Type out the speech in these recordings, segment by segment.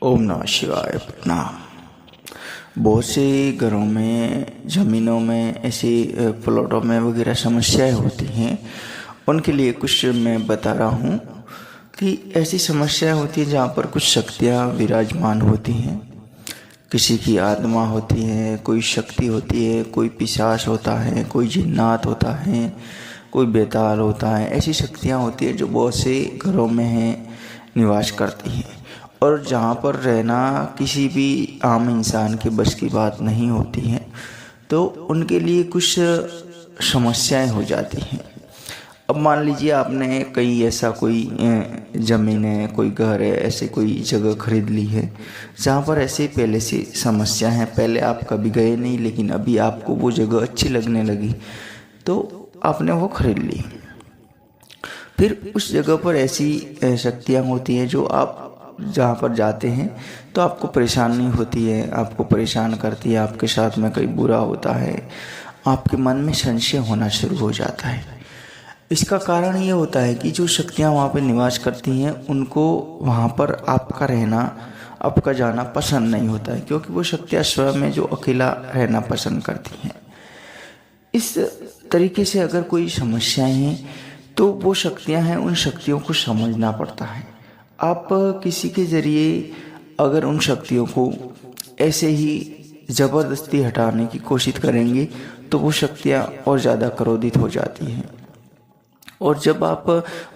ओम नमः शिवाय। प्रणाम। बहुत से घरों में, ज़मीनों में, ऐसी प्लॉटों में वगैरह समस्याएं होती हैं। उनके लिए कुछ मैं बता रहा हूँ कि ऐसी समस्याएं होती हैं जहाँ पर कुछ शक्तियाँ विराजमान होती हैं। किसी की आत्मा होती है, कोई शक्ति होती है, कोई पिशाच होता है, कोई जिन्नात होता है, कोई बेताल होता है। ऐसी शक्तियाँ होती हैं जो बहुत से घरों में हैं, निवास करती हैं। और जहाँ पर रहना किसी भी आम इंसान के बस की बात नहीं होती है, तो उनके लिए कुछ समस्याएं हो जाती हैं। अब मान लीजिए आपने कहीं ऐसा कोई ज़मीन है, कोई घर है, ऐसे कोई जगह खरीद ली है जहाँ पर ऐसे पहले से समस्या है। पहले आप कभी गए नहीं, लेकिन अभी आपको वो जगह अच्छी लगने लगी तो आपने वो खरीद ली। फिर उस जगह पर ऐसी शक्तियाँ होती हैं जो आप जहाँ पर जाते हैं तो आपको परेशानी होती है, आपको परेशान करती है, आपके साथ में कहीं बुरा होता है, आपके मन में संशय होना शुरू हो जाता है। इसका कारण ये होता है कि जो शक्तियाँ वहाँ पर निवास करती हैं उनको वहाँ पर आपका रहना, आपका जाना पसंद नहीं होता है, क्योंकि वो शक्तियाँ स्वयं में जो अकेला रहना पसंद करती हैं। इस तरीके से अगर कोई समस्याएं हैं तो वो शक्तियां हैं, उन शक्तियों को समझना पड़ता है। आप किसी के ज़रिए अगर उन शक्तियों को ऐसे ही ज़बरदस्ती हटाने की कोशिश करेंगे तो वो शक्तियां और ज़्यादा क्रोधित हो जाती हैं। और जब आप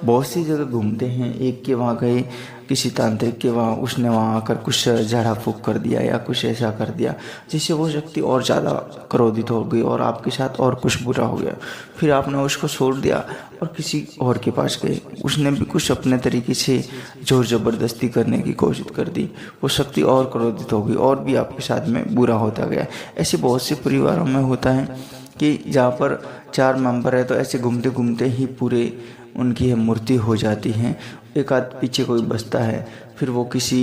बहुत सी जगह घूमते हैं, एक के वहाँ गए, किसी तांत्रिक के वहाँ, उसने वहाँ आकर कुछ झाड़ा फूँक कर दिया या कुछ ऐसा कर दिया जिससे वो शक्ति और ज़्यादा क्रोधित हो गई और आपके साथ और कुछ बुरा हो गया। फिर आपने उसको छोड़ दिया और किसी और के पास गए, उसने भी कुछ अपने तरीके से जोर ज़बरदस्ती करने की कोशिश कर दी, वो शक्ति और क्रोधित हो गई और भी आपके साथ में बुरा होता गया। ऐसे बहुत से परिवारों में होता है कि जहाँ पर 4 मेंबर है तो ऐसे घूमते घूमते ही पूरे उनकी मृत्यु हो जाती है। एक आध पीछे कोई बचता है, फिर वो किसी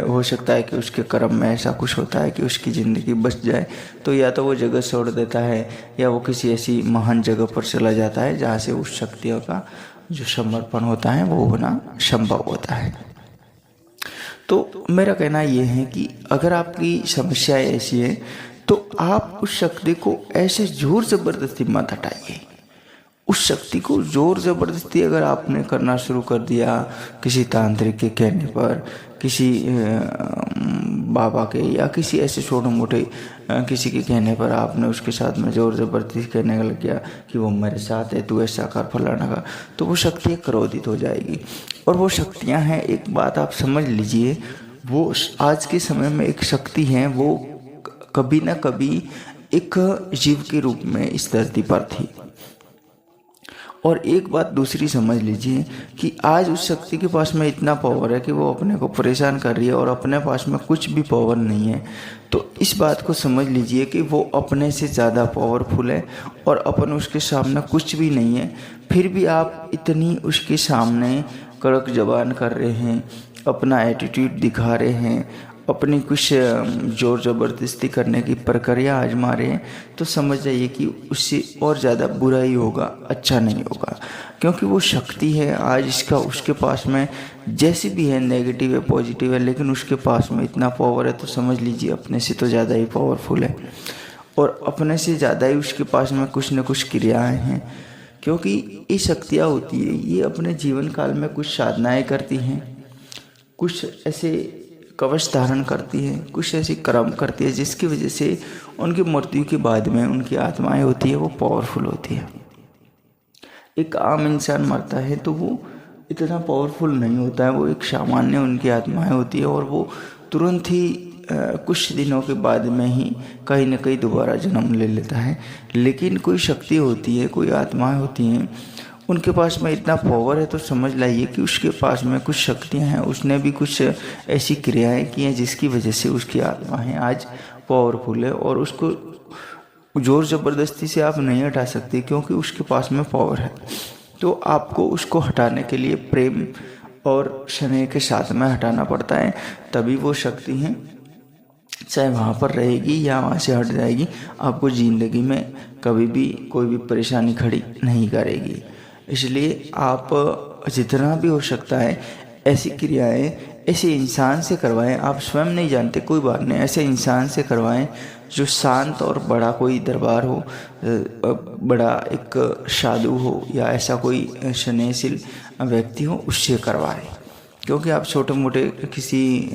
हो सकता है कि उसके कर्म में ऐसा कुछ होता है कि उसकी ज़िंदगी बच जाए, तो या तो वो जगह छोड़ देता है या वो किसी ऐसी महान जगह पर चला जाता है जहाँ से उस शक्तियों का जो समर्पण होता है वो होना संभव होता है। तो मेरा कहना ये है कि अगर आपकी समस्या ऐसी है तो आप उस शक्ति को ऐसे जोर ज़बरदस्ती मत हटाइए। उस शक्ति को जोर ज़बरदस्ती अगर आपने करना शुरू कर दिया, किसी तांत्रिक के कहने पर, किसी बाबा के या किसी ऐसे छोटे मोटे किसी के कहने पर आपने उसके साथ में जोर ज़बरदस्ती कहने लग गया कि वो मेरे साथ है, तू ऐसा कर, फलाना का, तो वो शक्ति क्रोधित हो जाएगी। और वो शक्तियाँ हैं, एक बात आप समझ लीजिए, वो आज के समय में एक शक्ति हैं, वो कभी ना कभी एक जीव के रूप में इस धरती पर थी। और एक बात दूसरी समझ लीजिए कि आज उस शक्ति के पास में इतना पावर है कि वो अपने को परेशान कर रही है और अपने पास में कुछ भी पावर नहीं है। तो इस बात को समझ लीजिए कि वो अपने से ज़्यादा पावरफुल है और अपन उसके सामने कुछ भी नहीं है। फिर भी आप इतनी उसके सामने कड़क जबान कर रहे हैं, अपना एटीट्यूड दिखा रहे हैं, अपनी कुछ जोर ज़बरदस्ती करने की प्रक्रिया आजमा रहे हैं, तो समझ जाइए कि उससे और ज़्यादा बुरा ही होगा, अच्छा नहीं होगा। क्योंकि वो शक्ति है, आज इसका उसके पास में जैसी भी है, नेगेटिव है, पॉजिटिव है, लेकिन उसके पास में इतना पावर है तो समझ लीजिए अपने से तो ज़्यादा ही पावरफुल है और अपने से ज़्यादा ही उसके पास में कुछ न कुछ क्रियाएँ हैं। क्योंकि ये शक्तियाँ होती है, ये अपने जीवन काल में कुछ साधनाएँ करती हैं, कुछ ऐसे कवच धारण करती है, कुछ ऐसी कर्म करती है जिसकी वजह से उनकी मृत्यु के बाद में उनकी आत्माएं होती है वो पावरफुल होती है। एक आम इंसान मरता है तो वो इतना पावरफुल नहीं होता है, वो एक सामान्य उनकी आत्माएं होती है और वो तुरंत ही कुछ दिनों के बाद में ही कहीं ना कहीं दोबारा जन्म ले लेता है। लेकिन कोई शक्ति होती है, कोई आत्माएं होती हैं, उनके पास में इतना पावर है तो समझ लाइए कि उसके पास में कुछ शक्तियां हैं, उसने भी कुछ ऐसी क्रियाएं की हैं जिसकी वजह से उसकी आत्माएं आज पावरफुल है और उसको जोर ज़बरदस्ती से आप नहीं हटा सकते क्योंकि उसके पास में पावर है। तो आपको उसको हटाने के लिए प्रेम और स्नेह के साथ में हटाना पड़ता है, तभी वो शक्ति हैं चाहे वहाँ पर रहेगी या वहाँ से हट जाएगी, आपको ज़िंदगी में कभी भी कोई भी परेशानी खड़ी नहीं करेगी। इसलिए आप जितना भी हो सकता है ऐसी क्रियाएं, ऐसे इंसान से करवाएं, आप स्वयं नहीं जानते कोई बात नहीं, ऐसे इंसान से करवाएं जो शांत और बड़ा कोई दरबार हो, बड़ा एक साधु हो या ऐसा कोई स्नेहशील व्यक्ति हो, उससे करवाएं। क्योंकि आप छोटे मोटे किसी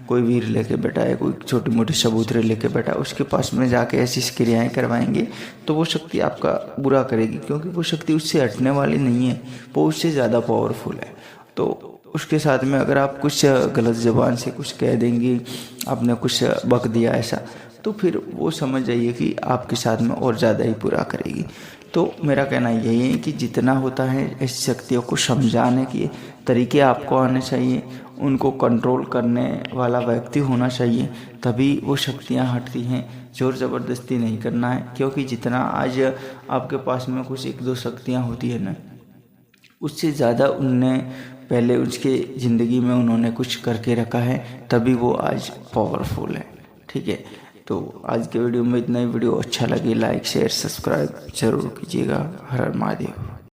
कोई वीर लेके बैठा है, कोई छोटे मोटे सबूतरे लेके बैठा है, उसके पास में जाके ऐसी क्रियाएं करवाएंगे तो वो शक्ति आपका बुरा करेगी, क्योंकि वो शक्ति उससे हटने वाली नहीं है, वो उससे ज़्यादा पावरफुल है। तो उसके साथ में अगर आप कुछ गलत ज़बान से कुछ कह देंगे, आपने कुछ बक दिया ऐसा, तो फिर वो समझ जाइए कि आपके साथ में और ज़्यादा ही बुरा करेगी। तो मेरा कहना यही है कि जितना होता है ऐसी शक्तियों को समझाने के तरीके आपको आने चाहिए, उनको कंट्रोल करने वाला व्यक्ति होना चाहिए, तभी वो शक्तियाँ हटती हैं। ज़ोर ज़बरदस्ती नहीं करना है, क्योंकि जितना आज आपके पास में कुछ एक दो शक्तियाँ होती है ना, उससे ज़्यादा उनने पहले उसके ज़िंदगी में उन्होंने कुछ करके रखा है, तभी वो आज पावरफुल है। ठीक है, तो आज के वीडियो में इतना ही। वीडियो अच्छा लगे लाइक शेयर सब्सक्राइब जरूर कीजिएगा। हर हर महादेव।